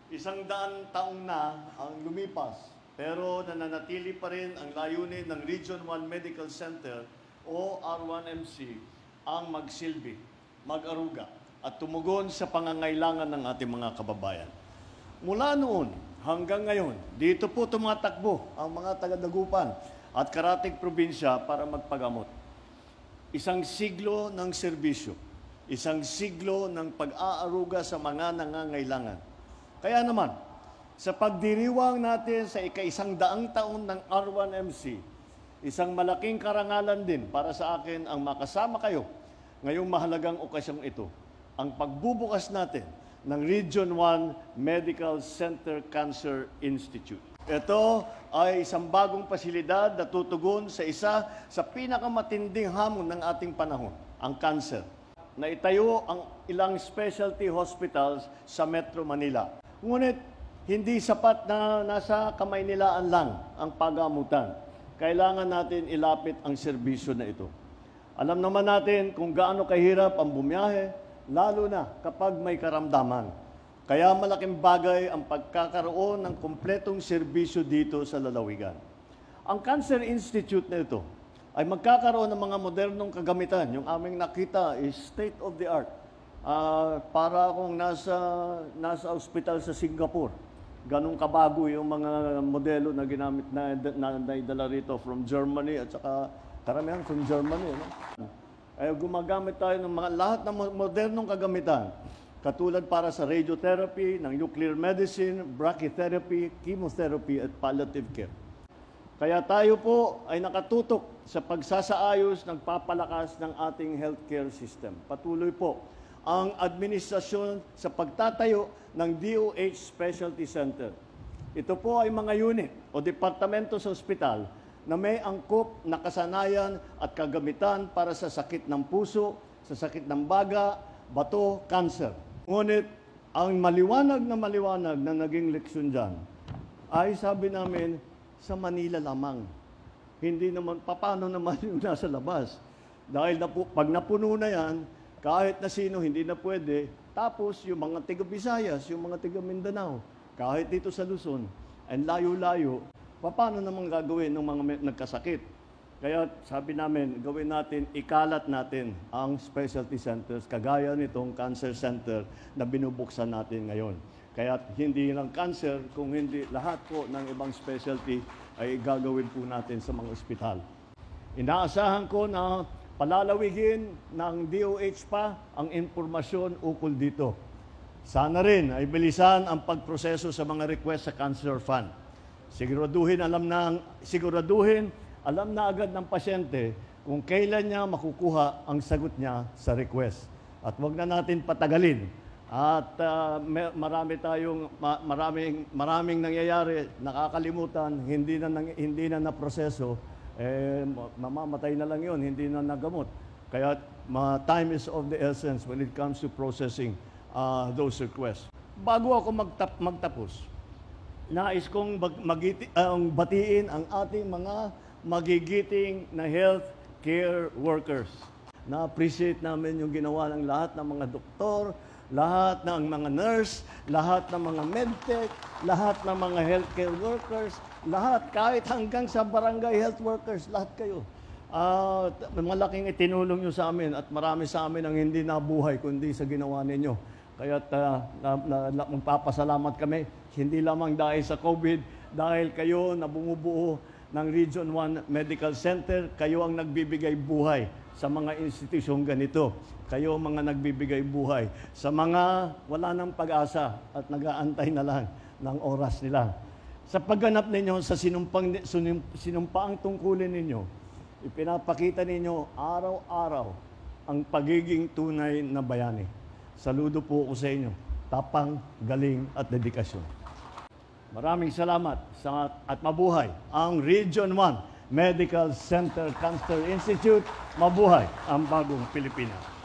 100 taong na ang lumipas, pero nananatili pa rin ang layunin ng Region 1 Medical Center o R1MC ang magsilbi, mag-aruga at tumugon sa pangangailangan ng ating mga kababayan. Mula noon hanggang ngayon, dito po tumatakbo ang mga taga-Dagupan at Karatig Probinsya para magpagamot. Isang siglo ng serbisyo, isang siglo ng pag-aaruga sa mga nangangailangan. Kaya naman, sa pagdiriwang natin sa ika-100 taon ng R1MC, isang malaking karangalan din para sa akin ang makasama kayo ngayong mahalagang okasyong ito, ang pagbubukas natin ng Region 1 Medical Center Cancer Institute. Ito ay isang bagong pasilidad na tutugon sa isa sa pinakamatinding hamon ng ating panahon, ang cancer. Naitayo ang ilang specialty hospitals sa Metro Manila. Ngunit hindi sapat na nasa kamay nilaan lang ang pagamutan. Kailangan natin ilapit ang serbisyo na ito. Alam naman natin kung gaano kahirap ang bumiyahe, lalo na kapag may karamdaman. Kaya malaking bagay ang pagkakaroon ng kumpletong serbisyo dito sa lalawigan. Ang Cancer Institute na ito ay magkakaroon ng mga modernong kagamitan. Yung aming nakita is state of the art. Para akong nasa ospital sa Singapore. Ganong kabago yung mga modelo na ginamit na naidala rito from Germany at saka karamihan from Germany. No? Ay gumagamit tayo ng lahat ng modernong kagamitan. Katulad para sa radiotherapy, ng nuclear medicine, brachytherapy, chemotherapy at palliative care. Kaya tayo po ay nakatutok sa pagsasaayos ng papalakas ng ating healthcare system. Patuloy po ang administrasyon sa pagtatayo ng DOH Specialty Center. Ito po ay mga unit o departamento sa ospital na may angkop na kasanayan at kagamitan para sa sakit ng puso, sa sakit ng baga, bato, cancer. Ngunit ang maliwanag na naging leksyon dyan ay sabi namin sa Manila lamang. Hindi naman, paano naman yung nasa labas? Dahil pag napuno na yan, kahit na sino, hindi na pwede. Tapos, yung mga taga-Visayas, yung mga taga-Mindanao, kahit dito sa Luzon, ang layo-layo, paano naman gagawin ng mga nagkasakit? Kaya sabi namin, gawin natin, ikalat natin ang specialty centers, kagaya nitong cancer center na binubuksan natin ngayon. Kaya hindi lang cancer, kung hindi lahat po ng ibang specialty ay gagawin po natin sa mga ospital. Inaasahan ko na palalawigin ng DOH pa ang impormasyon ukol dito. Sana rin ay bilisan ang pagproseso sa mga request sa Cancer Fund. Siguraduhin alam na agad ng pasyente kung kailan niya makukuha ang sagot niya sa request. At wag na natin patagalin. At maraming nangyayari, nakakalimutan, hindi na naproseso. Mamamatay na lang yun, hindi na nagamot. Kaya time is of the essence when it comes to processing those requests. Bago ako magtapos, nais kong batiin ang ating mga magigiting na health care workers. Na-appreciate namin yung ginawa ng lahat ng mga doktor, lahat ng mga nurse, lahat ng mga medtech, lahat ng mga healthcare workers, lahat, kahit hanggang sa barangay health workers, lahat kayo. Malaking itinulong nyo sa amin at marami sa amin ang hindi nabuhay kundi sa ginawa ninyo. Kaya magpapasalamat kami, hindi lamang dahil sa COVID, dahil kayo na bumubuo ng Region 1 Medical Center, kayo ang nagbibigay buhay sa mga institusyong ganito. Kayo mga nagbibigay buhay sa mga wala ng pag-asa at nag-aantay na lang ng oras nila. Sa pagganap ninyo sa sinumpaang tungkulin ninyo, ipinapakita ninyo araw-araw ang pagiging tunay na bayani. Saludo po ako sa inyo. Tapang, galing at dedikasyon. Maraming salamat at mabuhay ang Region 1 Medical Center Cancer Institute. Mabuhay ang bagong Pilipinas.